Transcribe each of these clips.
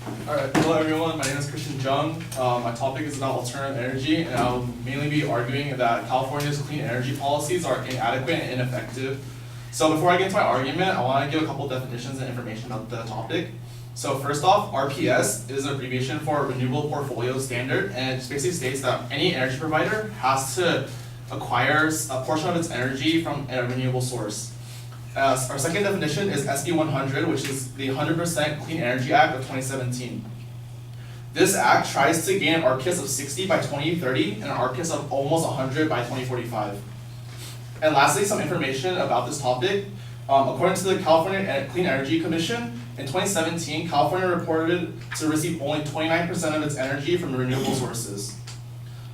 Alright, hello everyone, my name is Christian Jung. My topic is about alternative energy, and I'll mainly be arguing that California's clean energy policies are inadequate and ineffective. So before I get into my argument, I want to give a couple definitions and information about the topic. So first off, RPS is an abbreviation for Renewable Portfolio Standard, and it basically states that any energy provider has to acquire a portion of its energy from a renewable source. Our second definition is SB 100, which is the 100% Clean Energy Act of 2017. This act tries to gain an RPS of 60 by 2030 and an RPS of almost 100 by 2045. And lastly, some information about this topic. According to the California Clean Energy Commission, in 2017, California reported to receive only 29% of its energy from renewable sources.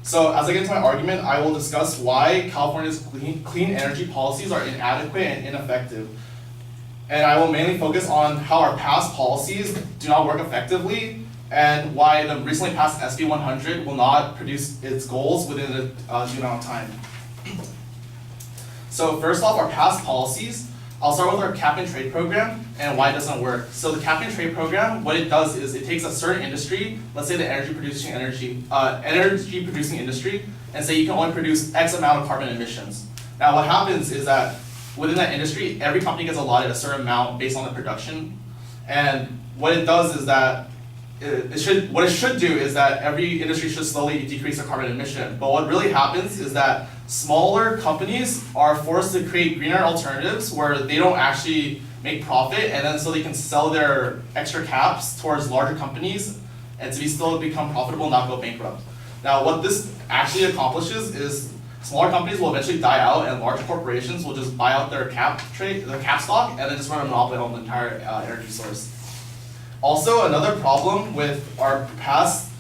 So as I get into my argument, I will discuss why California's clean energy policies are inadequate and ineffective. And I will mainly focus on how our past policies do not work effectively and why the recently passed SB 100 will not produce its goals within a due amount of time. So first off, our past policies. I'll start with our cap and trade program and why it doesn't work. So the cap and trade program, what it does is it takes a certain industry, let's say the energy producing industry, and say you can only produce X amount of carbon emissions. Now what happens is that within that industry, every company gets allotted a certain amount based on the production. And what it does is that what it should do is that every industry should slowly decrease their carbon emission. But what really happens is that smaller companies are forced to create greener alternatives where they don't actually make profit, and then so they can sell their extra caps towards larger companies and to still become profitable and not go bankrupt. Now what this actually accomplishes is smaller companies will eventually die out and large corporations will just buy out their cap stock and then just run a monopoly on the entire energy source. Also, another problem with our past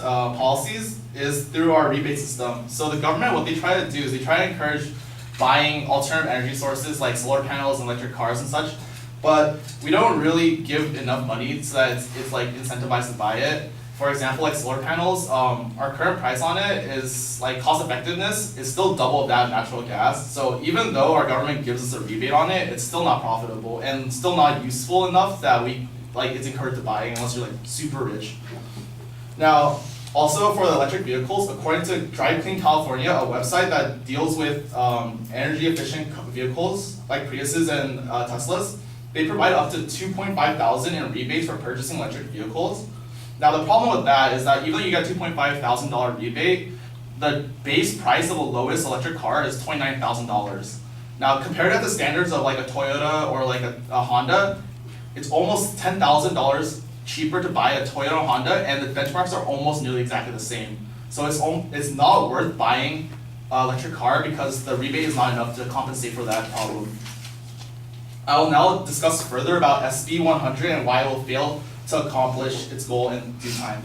policies is through our rebate system. So the government, what they try to do is they try to encourage buying alternative energy sources like solar panels and electric cars and such, but we don't really give enough money so that it's like incentivized to buy it. For example, like solar panels, our current price on it is like cost effectiveness is still double that of natural gas. So even though our government gives us a rebate on it, it's still not profitable and still not useful enough that it's encouraged to buy unless you're like super rich. Now, also for the electric vehicles, according to Drive Clean California, a website that deals with energy efficient vehicles like Priuses and Teslas, they provide up to $2,500 in rebates for purchasing electric vehicles. Now the problem with that is that even though you get $2,500 rebate, the base price of the lowest electric car is $29,000. Now compared to the standards of like a Toyota or like a Honda, it's almost $10,000 cheaper to buy a Toyota or Honda, and the benchmarks are almost nearly exactly the same. So it's not worth buying an electric car because the rebate is not enough to compensate for that problem. I will now discuss further about SB 100 and why it will fail to accomplish its goal in due time.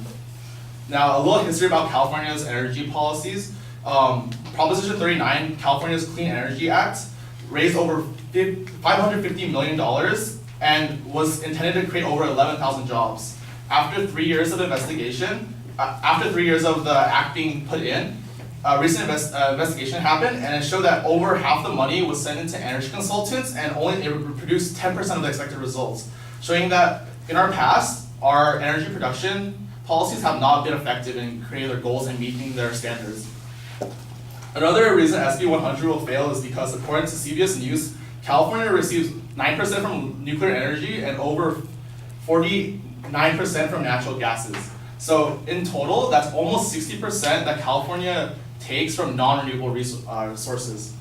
Now, a little history about California's energy policies. Proposition 39, California's Clean Energy Act, raised over $550 million and was intended to create over 11,000 jobs. After 3 years of investigation, after 3 years of the act being put in, a recent investigation happened, and it showed that over half the money was sent into energy consultants and only it produced 10% of the expected results, showing that in our past, our energy production policies have not been effective in creating their goals and meeting their standards. Another reason SB 100 will fail is because according to CBS News, California receives 9% from nuclear energy and over 49% from natural gases. So in total, that's almost 60% that California takes from non-renewable sources.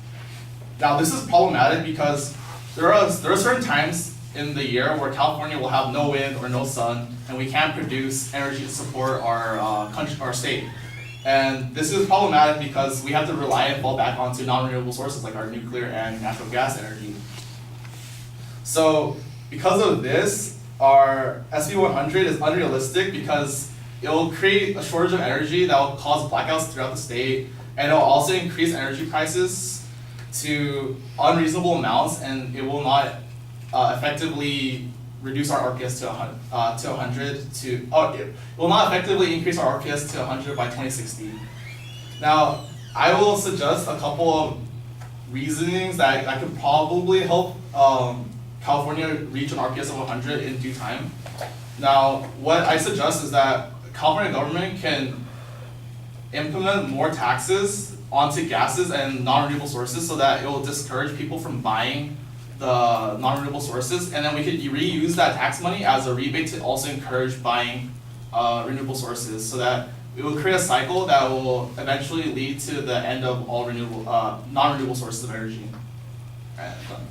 Now this is problematic because there are certain times in the year where California will have no wind or no sun, and we can't produce energy to support our state. And this is problematic because we have to rely and fall back onto non-renewable sources like our nuclear and natural gas energy. So because of this, our SB 100 is unrealistic because it will create a shortage of energy that will cause blackouts throughout the state, and it will also increase energy prices to unreasonable amounts, and it will not effectively reduce our RPS to 100 it will not effectively increase our RPS to 100 by 2060. Now, I will suggest a couple of reasonings that could probably help California reach an RPS of 100 in due time. Now, what I suggest is that California government can implement more taxes onto gases and non-renewable sources so that it will discourage people from buying the non-renewable sources, and then we could reuse that tax money as a rebate to also encourage buying renewable sources, so that it will create a cycle that will eventually lead to the end of all renewable, non-renewable sources of energy. Alright, I'm done.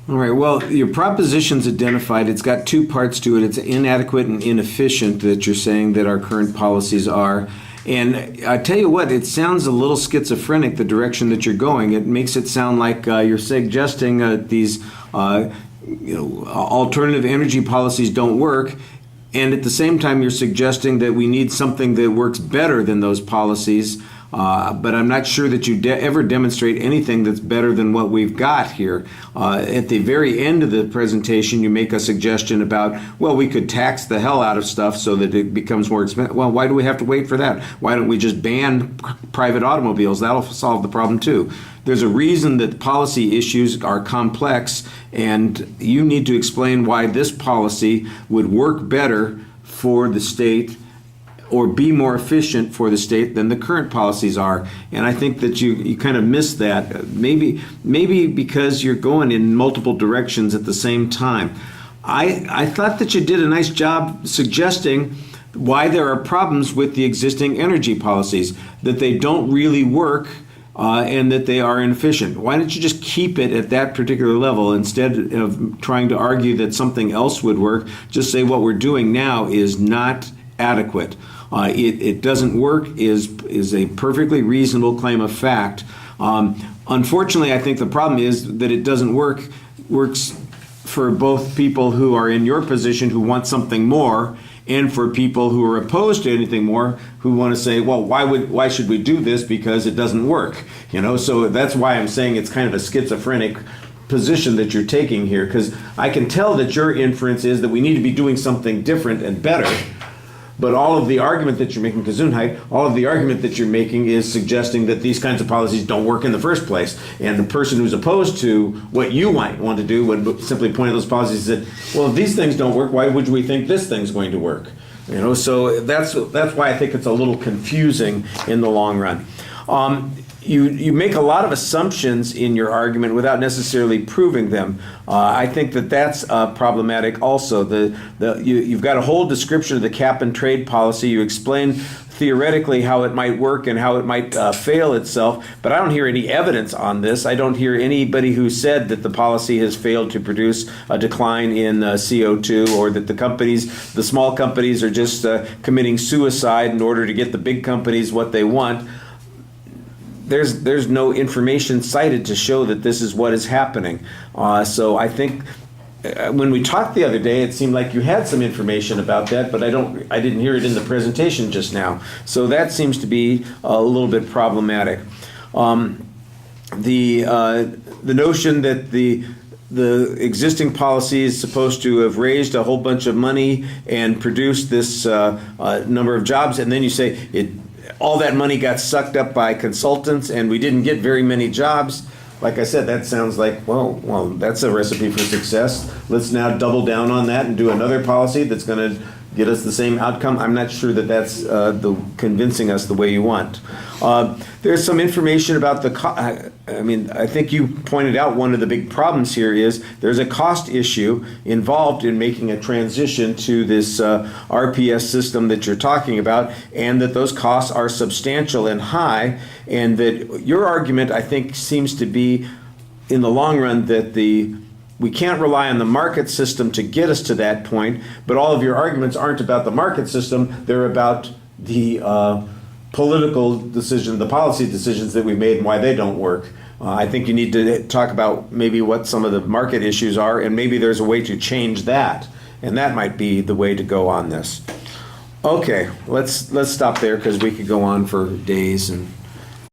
All right, well, your proposition's identified. It's got two parts to it. It's inadequate and inefficient that you're saying that our current policies are. And I tell you what, it sounds a little schizophrenic, the direction that you're going. It makes it sound like you're suggesting these alternative energy policies don't work. And at the same time, you're suggesting that we need something that works better than those policies. But I'm not sure that you ever demonstrate anything that's better than what we've got here. At the very end of the presentation, you make a suggestion about, well, we could tax the hell out of stuff so that it becomes more expensive. Well, why do we have to wait for that? Why don't we just ban private automobiles? That'll solve the problem too. There's a reason that policy issues are complex, and you need to explain why this policy would work better for the state or be more efficient for the state than the current policies are. And I think that you kind of missed that. Maybe because you're going in multiple directions at the same time. I thought that you did a nice job suggesting why there are problems with the existing energy policies, that they don't really work and that they are inefficient. Why don't you just keep it at that particular level instead of trying to argue that something else would work? Just say what we're doing now is not adequate. It doesn't work is a perfectly reasonable claim of fact. Unfortunately, I think the problem is that it doesn't works for both people who are in your position who want something more, and for people who are opposed to anything more, who want to say, well, why should we do this because it doesn't work? So that's why I'm saying it's kind of a schizophrenic position that you're taking here, because I can tell that your inference is that we need to be doing something different and better. But all of the argument that you're making, Gesundheit, all of the argument that you're making is suggesting that these kinds of policies don't work in the first place. And the person who's opposed to what you might want to do would simply point at those policies and say, well, if these things don't work, why would we think this thing's going to work? So that's why I think it's a little confusing in the long run. You make a lot of assumptions in your argument without necessarily proving them. I think that's problematic also. You've got a whole description of the cap and trade policy. You explain theoretically how it might work and how it might fail itself, but I don't hear any evidence on this. I don't hear anybody who said that the policy has failed to produce a decline in CO2, or that the small companies are just committing suicide in order to get the big companies what they want. There's no information cited to show that this is what is happening. So I think when we talked the other day, it seemed like you had some information about that, but I didn't hear it in the presentation just now. So that seems to be a little bit problematic. The notion that the existing policy is supposed to have raised a whole bunch of money and produced this number of jobs, and then you say all that money got sucked up by consultants and we didn't get very many jobs. Like I said, that sounds like, well, that's a recipe for success. Let's now double down on that and do another policy that's going to get us the same outcome. I'm not sure that that's convincing us the way you want. There's some information about I think you pointed out one of the big problems here is there's a cost issue involved in making a transition to this RPS system that you're talking about, and that those costs are substantial and high, and that your argument, I think, seems to be in the long run that we can't rely on the market system to get us to that point, but all of your arguments aren't about the market system, they're about the political decision, the policy decisions that we've made and why they don't work. I think you need to talk about maybe what some of the market issues are, and maybe there's a way to change that, and that might be the way to go on this. Okay, let's stop there because we could go on for days and